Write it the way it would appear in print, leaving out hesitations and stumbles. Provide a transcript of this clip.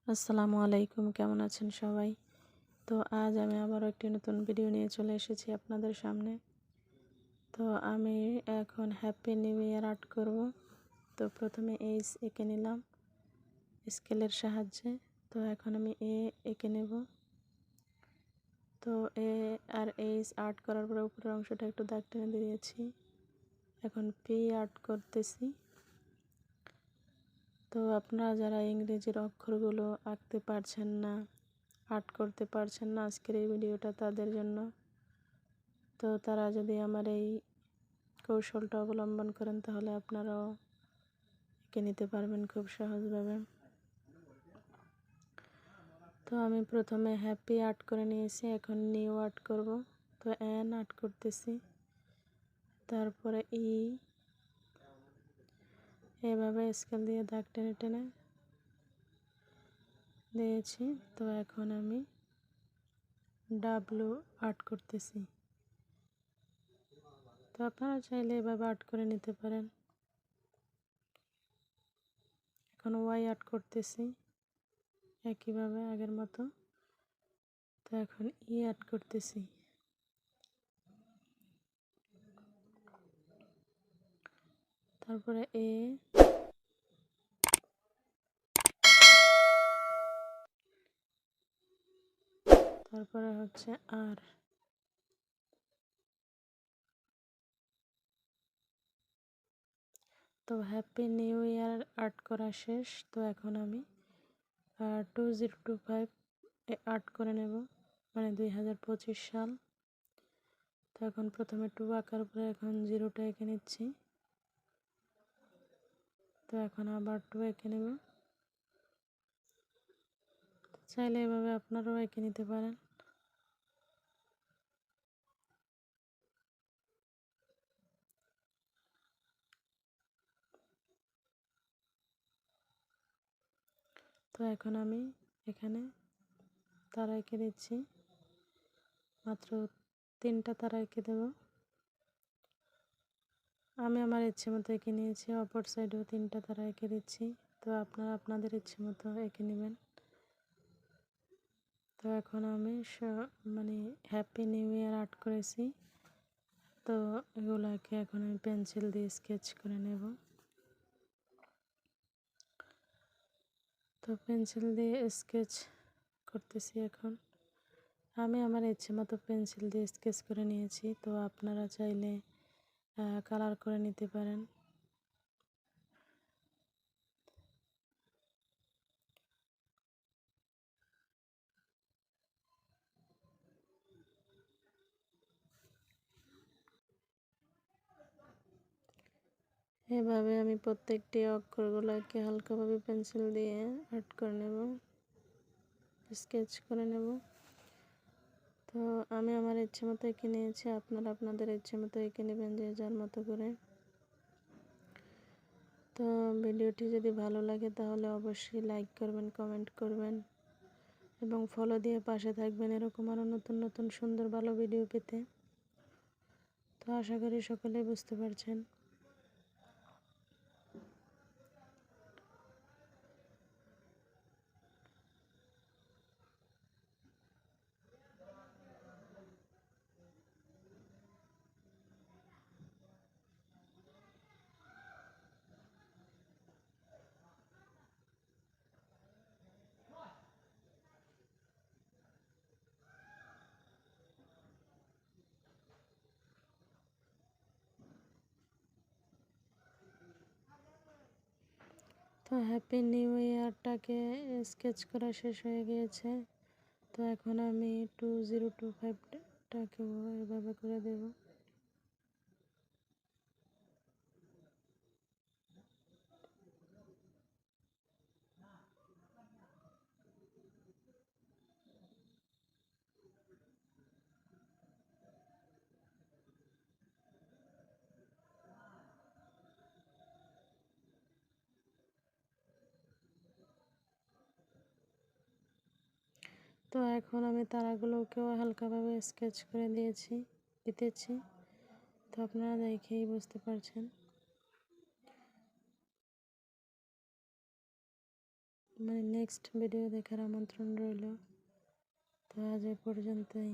আসসালামু আলাইকুম, কেমন আছেন সবাই? তো আজ আমি আবারও একটি নতুন ভিডিও নিয়ে চলে এসেছি আপনাদের সামনে। তো আমি এখন হ্যাপি নিউ ইয়ার আর্ট করব। তো প্রথমে এইচ এঁকে নিলাম স্কেলের সাহায্যে। তো এখন আমি এঁকে নেব। তো এ আর এইচ আর্ট করার পরে উপরের অংশটা একটু দাগ টেনে দিয়েছি। এখন পি আর্ট করতেছি। তো আপনারা যারা ইংরেজির অক্ষরগুলো আঁকতে পারছেন না, আর্ট করতে পারছেন না, আজকের এই ভিডিওটা তাদের জন্য। তো তারা যদি আমার এই কৌশলটা অবলম্বন করেন তাহলে আপনারাও এঁকে নিতে পারবেন খুব সহজভাবে। তো আমি প্রথমে হ্যাপি আর্ট করে নিয়েছি, এখন নিউ আর্ট করব। তো এন আর্ট করতেছি, তারপরে এভাবে স্কেল দিয়ে দাগ টেনে টেনে দিয়েছি। তো এখন আমি ডাব্লু আর্ট করতেছি। তো আপনারা চাইলে এভাবে আর্ট করে নিতে পারেন। এখন ওয়াই আর্ট করতেছি একইভাবে আগের মতো। তো এখন আর্ট করতেছি। তারপরে তারপরে হচ্ছে আর। তো হ্যাপি নিউ ইয়ার আর্ট করা শেষ। তো এখন আমি 2025 আর্ট করে নেব, মানে 2025 সাল। তো এখন প্রথমে 2 আঁকার পরে এখন 0টা এঁকে নিচ্ছি। তো এখন আবার 2 এঁকে নেব। চাইলে এভাবে আপনারাও এঁকে নিতে পারেন। তো এখন আমি এখানে তারা এঁকে দিচ্ছি, মাত্র 3টা তারা এঁকে দেব। আমি আমার ইচ্ছে মতো এঁকে নিয়েছি, অপর সাইডেও 3টা তারা এঁকে দিচ্ছি। তো আপনারা আপনাদের ইচ্ছে মতো এঁকে নেবেন। তো এখন আমি মানে হ্যাপি নিউ ইয়ার আর্ট করেছি। তো এগুলাকে এখন আমি পেন্সিল দিয়ে স্কেচ করে নেব। তো পেন্সিল দিয়ে স্কেচ করতেছি এখন। আমি আমার ইচ্ছে মতো পেন্সিল দিয়ে স্কেচ করে নিয়েছি। তো আপনারা চাইলে কালার করে নিতে পারেন। এভাবে আমি প্রত্যেকটি অক্ষরগুলোকে হালকাভাবে পেন্সিল দিয়ে আর্ট করে নেব, স্কেচ করে নেব। তো আমি আমার ইচ্ছে মতো এঁকে নিয়েছি, আপনারা আপনাদের ইচ্ছে মতো এঁকে নেবেন যে যার মতো করে। তো ভিডিওটি যদি ভালো লাগে তাহলে অবশ্যই লাইক করবেন, কমেন্ট করবেন এবং ফলো দিয়ে পাশে থাকবেন এরকম আরও নতুন নতুন সুন্দর ভালো ভিডিও পেতে। তো আশা করি সকলেই বুঝতে পারছেন। তো হ্যাপি নিউ ইয়ারটাকে স্কেচ করা শেষ হয়ে গিয়েছে। তো এখন আমি 2025টাকেও এভাবে করে দেব। তো এখন আমি তারাগুলোকেও হালকাভাবে স্কেচ করে দিতেছি। তো আপনারা দেখেই বুঝতে পারছেন। নেক্সট ভিডিও দেখার আমন্ত্রণ রইল। তো আজ এ পর্যন্তই।